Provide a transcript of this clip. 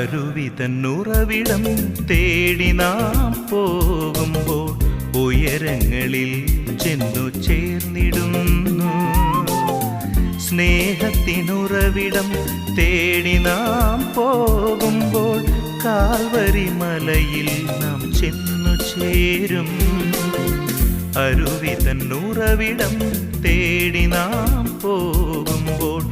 അരുവിതന്നുറവിടം തേടി നാം പോകുമ്പോൾ ഉയരങ്ങളിൽ ചെന്നു ചേർന്നിടുന്നു. സ്നേഹത്തിനുറവിടം തേടി നാം പോകുമ്പോൾ കാൽവരി മലയിൽ നാം ചെന്നു ചേരും. അരുവിതന്നുറവിടം തേടി നാം പോകുമ്പോൾ